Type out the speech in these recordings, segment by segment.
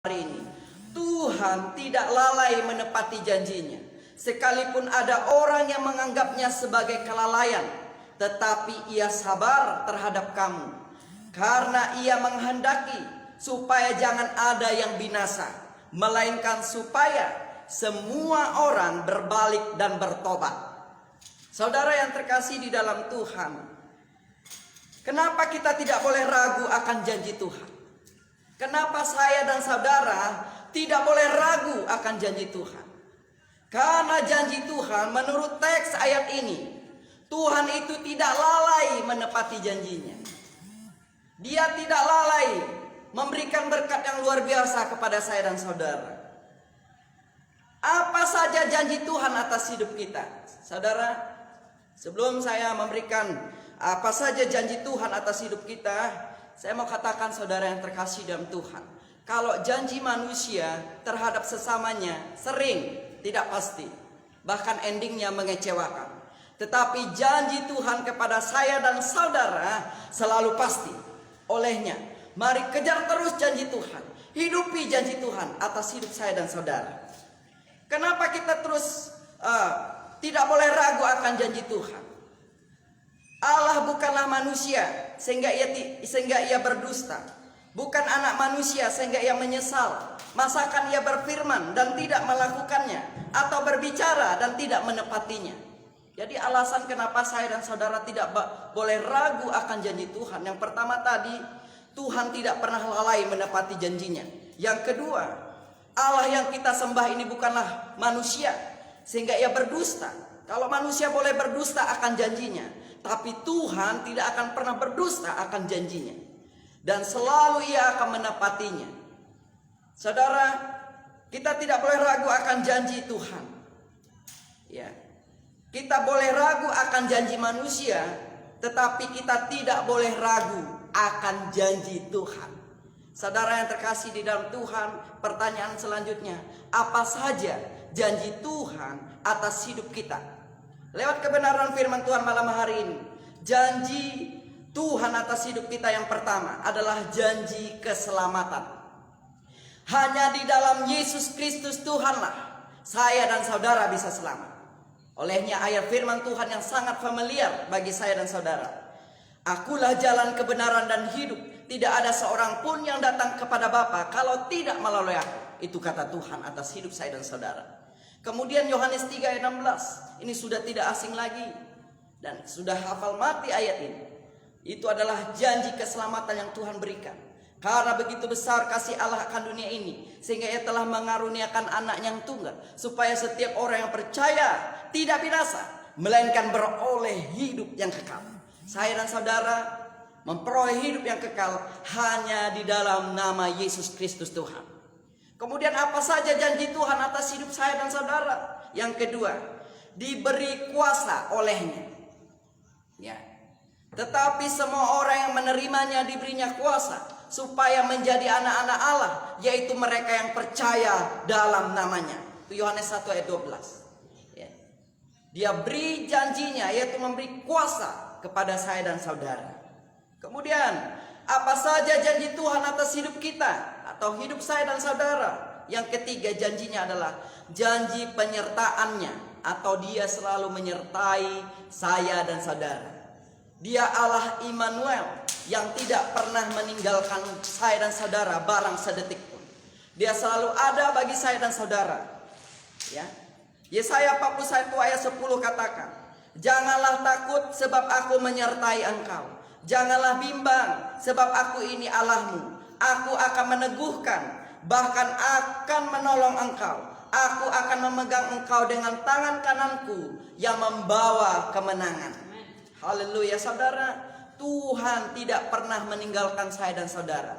Hari ini Tuhan tidak lalai menepati janjinya. Sekalipun ada orang yang menganggapnya sebagai kelalaian, tetapi ia sabar terhadap kamu, karena ia menghendaki supaya jangan ada yang binasa, melainkan supaya semua orang berbalik dan bertobat. Saudara yang terkasih di dalam Tuhan, kenapa kita tidak boleh ragu akan janji Tuhan? Kenapa saya dan saudara tidak boleh ragu akan janji Tuhan? Karena janji Tuhan menurut teks ayat ini, Tuhan itu tidak lalai menepati janjinya. Dia tidak lalai memberikan berkat yang luar biasa kepada saya dan saudara. Apa saja janji Tuhan atas hidup kita? Saudara, sebelum saya memberikan apa saja janji Tuhan atas hidup kita, saya mau katakan saudara yang terkasih dalam Tuhan, kalau janji manusia terhadap sesamanya sering tidak pasti, bahkan endingnya mengecewakan. Tetapi janji Tuhan kepada saya dan saudara selalu pasti. Olehnya, mari kejar terus janji Tuhan, hidupi janji Tuhan atas hidup saya dan saudara. Kenapa kita terus tidak boleh ragu akan janji Tuhan? Allah bukanlah manusia sehingga ia berdusta. Bukan anak manusia sehingga ia menyesal. Masakan ia berfirman dan tidak melakukannya, atau berbicara dan tidak menepatinya. Jadi alasan kenapa saya dan saudara tidak boleh ragu akan janji Tuhan. Yang pertama tadi, Tuhan tidak pernah lalai menepati janjinya. Yang kedua, Allah yang kita sembah ini bukanlah manusia sehingga ia berdusta. Kalau manusia boleh berdusta akan janjinya, tapi Tuhan tidak akan pernah berdusta akan janjinya, dan selalu ia akan menepatinya. Saudara, kita tidak boleh ragu akan janji Tuhan. Ya, kita boleh ragu akan janji manusia, tetapi kita tidak boleh ragu akan janji Tuhan. Saudara yang terkasih di dalam Tuhan, pertanyaan selanjutnya, apa saja janji Tuhan atas hidup kita? Lewat kebenaran firman Tuhan malam hari ini, janji Tuhan atas hidup kita yang pertama adalah janji keselamatan. Hanya di dalam Yesus Kristus Tuhanlah saya dan saudara bisa selamat. Olehnya ayat firman Tuhan yang sangat familiar bagi saya dan saudara. Akulah jalan kebenaran dan hidup. Tidak ada seorang pun yang datang kepada Bapa kalau tidak melalui aku. Itu kata Tuhan atas hidup saya dan saudara. Kemudian Yohanes 3 ayat 16. Ini sudah tidak asing lagi, dan sudah hafal mati ayat ini. Itu adalah janji keselamatan yang Tuhan berikan. Karena begitu besar kasih Allah akan dunia ini, sehingga ia telah mengaruniakan anak yang tunggal, supaya setiap orang yang percaya tidak binasa, melainkan beroleh hidup yang kekal. Saya dan saudara memperoleh hidup yang kekal hanya di dalam nama Yesus Kristus Tuhan. Kemudian apa saja janji Tuhan atas hidup saya dan saudara? Yang kedua, diberi kuasa olehnya. Ya. Tetapi semua orang yang menerimanya diberinya kuasa supaya menjadi anak-anak Allah, yaitu mereka yang percaya dalam namanya. Itu Yohanes 1 ayat 12. Ya. Dia beri janjinya, yaitu memberi kuasa kepada saya dan saudara. Kemudian, apa saja janji Tuhan atas hidup kita atau hidup saya dan saudara? Yang ketiga, janjinya adalah janji penyertaannya, atau dia selalu menyertai saya dan saudara. Dia Allah Immanuel yang tidak pernah meninggalkan saya dan saudara barang sedetik pun. Dia selalu ada bagi saya dan saudara. Ya. Yesaya 41 ayat 10 katakan, janganlah takut sebab aku menyertai engkau. Janganlah bimbang sebab aku ini Allahmu. Aku akan meneguhkan, bahkan akan menolong engkau. Aku akan memegang engkau dengan tangan kananku yang membawa kemenangan. Haleluya saudara, Tuhan tidak pernah meninggalkan saya dan saudara.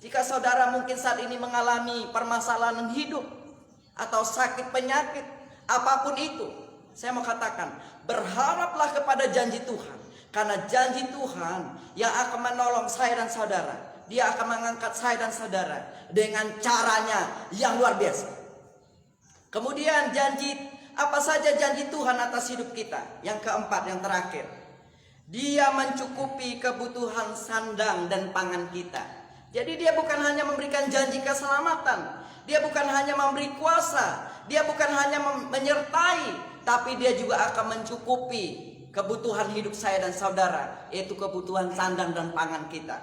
Jika saudara mungkin saat ini mengalami permasalahan hidup atau sakit penyakit, apapun itu, saya mau katakan, berharaplah kepada janji Tuhan. Karena janji Tuhan yang akan menolong saya dan saudara. Dia akan mengangkat saya dan saudara dengan caranya yang luar biasa. Kemudian apa saja janji Tuhan atas hidup kita? Yang keempat, yang terakhir, Dia mencukupi kebutuhan sandang dan pangan kita. Jadi dia bukan hanya memberikan janji keselamatan, dia bukan hanya memberi kuasa, dia bukan hanya menyertai, tapi dia juga akan mencukupi kebutuhan hidup saya dan saudara, yaitu kebutuhan sandang dan pangan kita.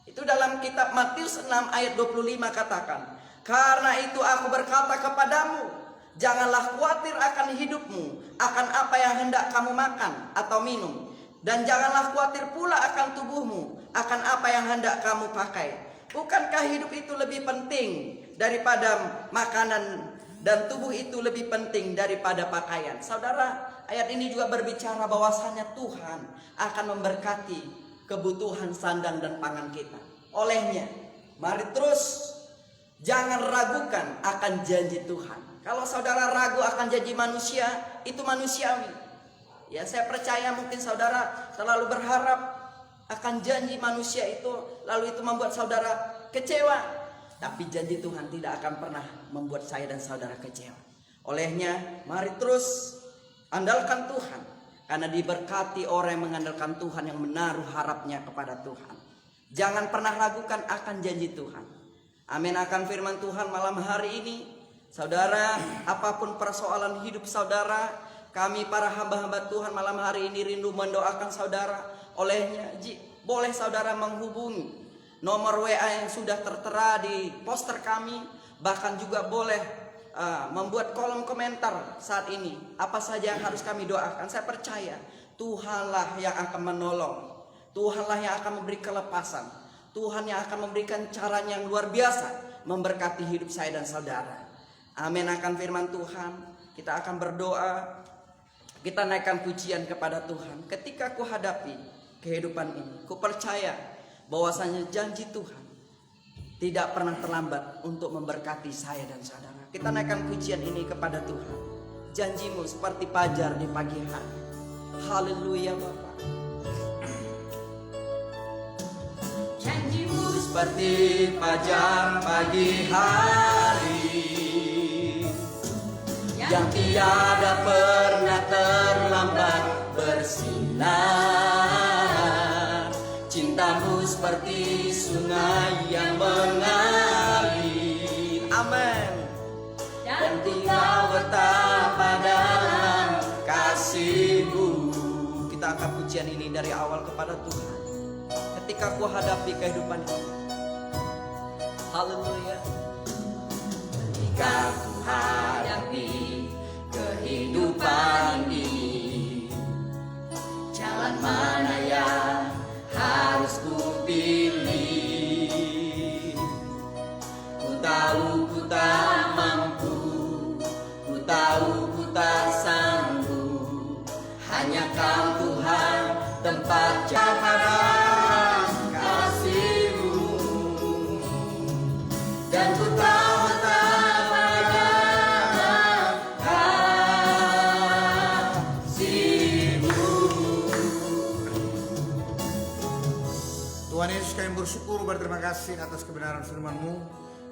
Itu dalam kitab Matius 6 ayat 25 katakan, "Karena itu aku berkata kepadamu, janganlah khawatir akan hidupmu, akan apa yang hendak kamu makan atau minum. Dan janganlah khawatir pula akan tubuhmu, akan apa yang hendak kamu pakai. Bukankah hidup itu lebih penting daripada makanan, dan tubuh itu lebih penting daripada pakaian?" Saudara, ayat ini juga berbicara bahwasanya Tuhan akan memberkati kebutuhan sandang dan pangan kita. Olehnya, mari terus jangan ragukan akan janji Tuhan. Kalau saudara ragu akan janji manusia, itu manusiawi. Ya, saya percaya mungkin saudara terlalu berharap akan janji manusia itu, lalu itu membuat saudara kecewa. Tapi janji Tuhan tidak akan pernah membuat saya dan saudara kecewa. Olehnya, mari terus andalkan Tuhan. Karena diberkati orang yang mengandalkan Tuhan, yang menaruh harapnya kepada Tuhan. Jangan pernah ragukan akan janji Tuhan. Amin. Akan firman Tuhan malam hari ini, saudara, apapun persoalan hidup saudara, kami para hamba-hamba Tuhan malam hari ini rindu mendoakan saudara. Olehnya, boleh saudara menghubungi nomor WA yang sudah tertera di poster kami. Bahkan juga boleh membuat kolom komentar saat ini. Apa saja yang harus kami doakan. Saya percaya Tuhanlah yang akan menolong. Tuhanlah yang akan memberi kelepasan. Tuhan yang akan memberikan caranya yang luar biasa memberkati hidup saya dan saudara. Amin. Akan firman Tuhan, kita akan berdoa. Kita naikkan pujian kepada Tuhan. Ketika ku hadapi kehidupan ini, ku percaya bahwasanya janji Tuhan tidak pernah terlambat untuk memberkati saya dan saudara. Kita naikkan pujian ini kepada Tuhan. Janjimu seperti fajar di pagi hari. Haleluya Bapa. Janjimu seperti fajar pagi hari, yang tiada pernah terlambat bersinar. Cintamu seperti sungai yang mengalir. Amin. Dan tinggal betapa dalam kasih-Mu. Kita angkat pujian ini dari awal kepada Tuhan. Ketika ku hadapi kehidupan ini. Haleluya. Ketika ku hadapi kehidupan ini, jalan mana yang harus ku pilih? Ku tahu ku tak mampu, ku tahu ku tak sanggup. Hanya Kau Tuhan tempat jalan kasih-Mu. Dan ku tahu Tuhan Yesus, kami bersyukur, berterima kasih atas kebenaran firman-Mu,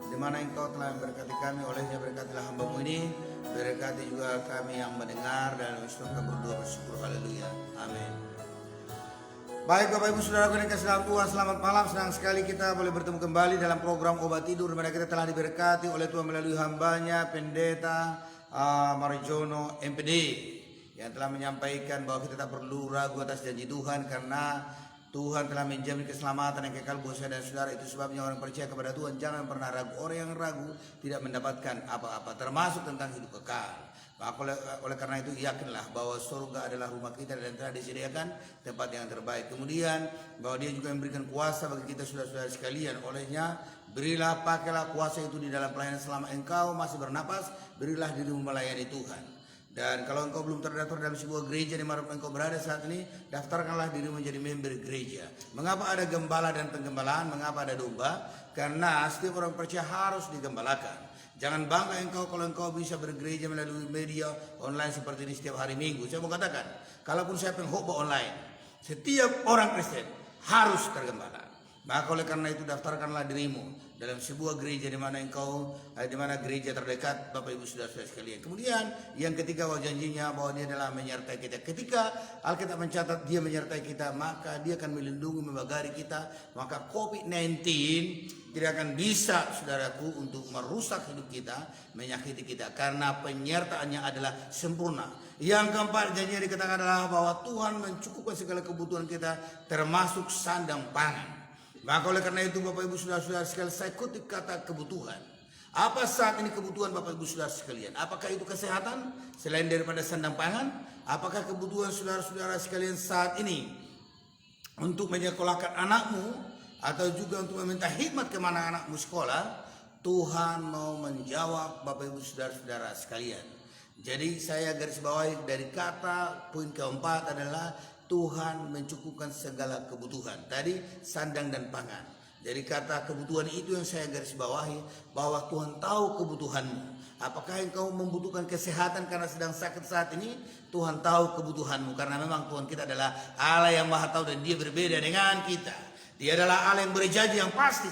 di mana Engkau telah memberkati kami. Olehnya berkatilah hamba-Mu ini, berkati juga kami yang mendengar, dan kami berdoa bersyukur. Haleluya, amin. Baik Bapak Ibu Saudara yang dikasihi Tuhan, selamat malam. Senang sekali kita boleh bertemu kembali dalam program Obat Tidur, di mana kita telah diberkati oleh Tuhan melalui hambanya Pendeta Marijono MPD, yang telah menyampaikan bahwa kita tak perlu ragu atas janji Tuhan, karena Tuhan telah menjamin keselamatan yang kekal buat saya dan saudara. Itu sebabnya orang percaya kepada Tuhan jangan pernah ragu. Orang yang ragu tidak mendapatkan apa-apa, termasuk tentang hidup kekal. Maka oleh karena itu yakinlah bahwa surga adalah rumah kita dan telah disediakan tempat yang terbaik. Kemudian bahwa Dia juga memberikan kuasa bagi kita saudara-saudara sekalian. Olehnya berilah, pakailah kuasa itu di dalam pelayanan selama engkau masih bernapas. Berilah dirimu melayani Tuhan. Dan kalau engkau belum terdaftar dalam sebuah gereja di mana engkau berada saat ini, daftarkanlah diri menjadi member gereja. Mengapa ada gembala dan penggembalaan? Mengapa ada domba? Karena setiap orang percaya harus digembalakan. Jangan bangga engkau kalau engkau bisa bergereja melalui media online seperti ini setiap hari Minggu. Saya mau katakan, kalaupun saya pengkhotbah online, setiap orang Kristen harus tergembala. Maka oleh karena itu daftarkanlah dirimu dalam sebuah gereja di mana di mana gereja terdekat Bapak Ibu Saudara-saudara sekalian. Kemudian yang ketiga bahwa janjinya bahwa dia adalah menyertai kita. Ketika Alkitab mencatat dia menyertai kita, maka dia akan melindungi membagari kita. Maka COVID-19 tidak akan bisa saudaraku untuk merusak hidup kita, menyakiti kita, karena penyertaannya adalah sempurna. Yang keempat janjinya dikatakan adalah bahwa Tuhan mencukupkan segala kebutuhan kita termasuk sandang pangan. Maka oleh karena itu Bapak Ibu Saudara-saudara sekalian, saya kutip kata kebutuhan. Apa saat ini kebutuhan Bapak Ibu Saudara sekalian? Apakah itu kesehatan selain daripada sandang pangan? Apakah kebutuhan saudara-saudara sekalian saat ini untuk menyekolahkan anakmu atau juga untuk meminta hikmat kemana anakmu sekolah? Tuhan mau menjawab Bapak Ibu Saudara-saudara sekalian. Jadi saya garis bawahi dari kata poin keempat adalah Tuhan mencukupkan segala kebutuhan. Tadi sandang dan pangan. Jadi kata kebutuhan itu yang saya garis bawahi, bahwa Tuhan tahu kebutuhanmu. Apakah engkau membutuhkan kesehatan karena sedang sakit saat ini? Tuhan tahu kebutuhanmu, karena memang Tuhan kita adalah Allah yang Maha Tahu dan Dia berbeda dengan kita. Dia adalah Allah yang berjanji yang pasti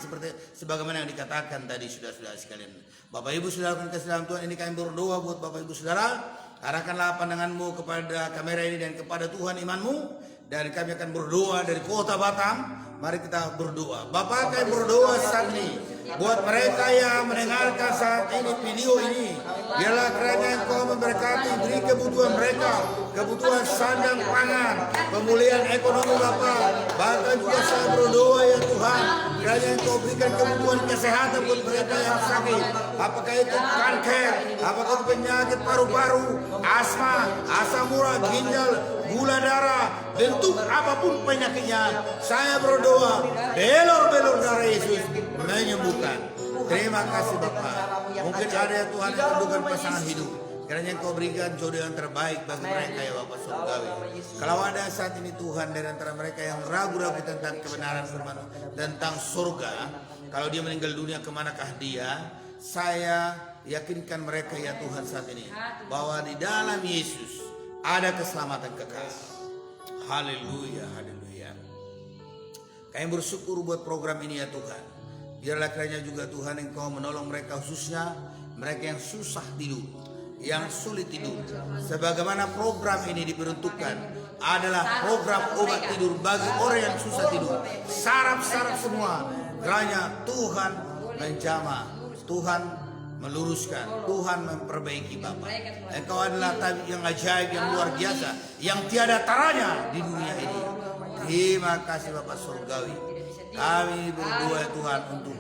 sebagaimana yang dikatakan tadi saudara-saudara sekalian. Bapak Ibu Saudara yang kasih dalam Tuhan, ini kami berdoa buat Bapak Ibu Saudara. Arahkanlah pandanganmu kepada kamera ini dan kepada Tuhan imanmu. Dan kami akan berdoa dari kota Batam. Mari kita berdoa. Bapak, kami berdoa saat ini buat mereka yang mendengarkan saat ini video ini. Biarlah kiranya Engkau memberkati, beri kebutuhan mereka, kebutuhan sandang pangan, pemulihan ekonomi Bapak. Bahkan juga saya berdoa ya Tuhan, kiranya Engkau berikan kebutuhan kesehatan buat mereka yang sakit. Apakah itu kanker, apakah itu penyakit paru-paru, asma, asam urat, ginjal, gula darah, bentuk apapun penyakitnya, saya berdoa belor-belor darah Yesus menyembuhkan. Terima kasih Bapak. Mungkin ada ya Tuhan yang membutuhkan pasangan hidup, kiranya Engkau berikan jodoh yang terbaik bagi mereka ya Bapak Surgawi. Kalau ada saat ini Tuhan dari antara mereka yang ragu-ragu tentang kebenaran firman tentang surga, kalau dia meninggal dunia kemanakah dia, saya yakinkan mereka ya Tuhan saat ini bahwa di dalam Yesus ada keselamatan kekal. Haleluya, haleluya. Kami bersyukur buat program ini ya Tuhan. Biarlah kiranya juga Tuhan Engkau menolong mereka, khususnya mereka yang susah tidur, yang sulit tidur. Sebagaimana program ini diperuntukkan adalah program obat tidur bagi orang yang susah tidur. Saraf-saraf semua, kiranya Tuhan menjamah, Tuhan meluruskan, Tuhan memperbaiki Bapak. Engkau adalah tabib yang ajaib, yang luar biasa, yang tiada taranya di dunia ini. Terima kasih Bapak Surgawi. Kami berdoa Tuhan untuk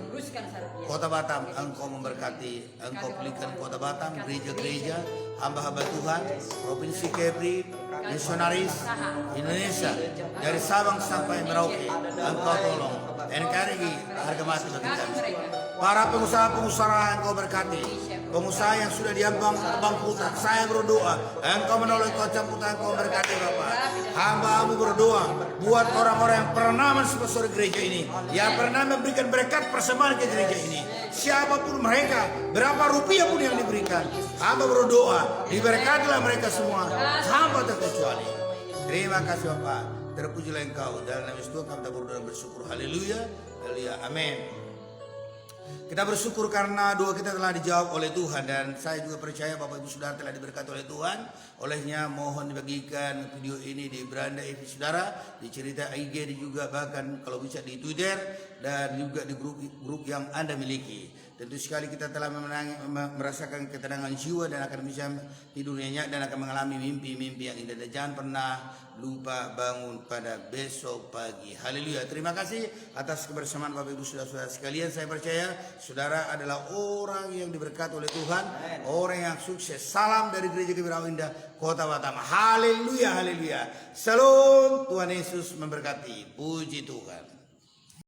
Kota Batam, Engkau memberkati, Engkau pulihkan Kota Batam, gereja-gereja, hamba-hamba Tuhan, Provinsi Kepri, misionaris Indonesia, dari Sabang sampai Merauke, Engkau tolong. NKRI harga mati bagi kami. Para pengusaha-pengusaha Engkau berkati, pengusaha yang sudah diambang kebangkrutan, saya berdoa Engkau menolong, Engkau campurkan, Engkau berkati Bapak. Hamba-Mu berdoa buat orang-orang yang pernah mensponsori gereja ini, yang pernah memberikan berkat persembahan ke gereja ini, siapapun mereka, berapa rupiah pun yang diberikan, hamba berdoa diberkatilah mereka semua tanpa terkecuali. Terima kasih Bapak, terpujilah Engkau. Dalam nama Yesus Tuhan kami berdoa dan bersyukur. Haleluya, haleluya, amin. Kita bersyukur karena doa kita telah dijawab oleh Tuhan, dan saya juga percaya Bapak Ibu Saudara telah diberkati oleh Tuhan. Olehnya mohon dibagikan video ini di beranda TV Saudara, di cerita IG, juga bahkan kalau bisa di Twitter, dan juga di grup yang Anda miliki. Tentu sekali kita telah merasakan ketenangan jiwa dan akan bisa tidur nyenyak dan akan mengalami mimpi-mimpi yang indah. Dan jangan pernah lupa bangun pada besok pagi. Haleluya. Terima kasih atas kebersamaan Bapak Ibu Saudara-saudara sekalian. Saya percaya saudara adalah orang yang diberkati oleh Tuhan, orang yang sukses. Salam dari Gereja Kebiraan Indah Kota Batam. Haleluya, haleluya. Shalom. Tuhan Yesus memberkati. Puji Tuhan.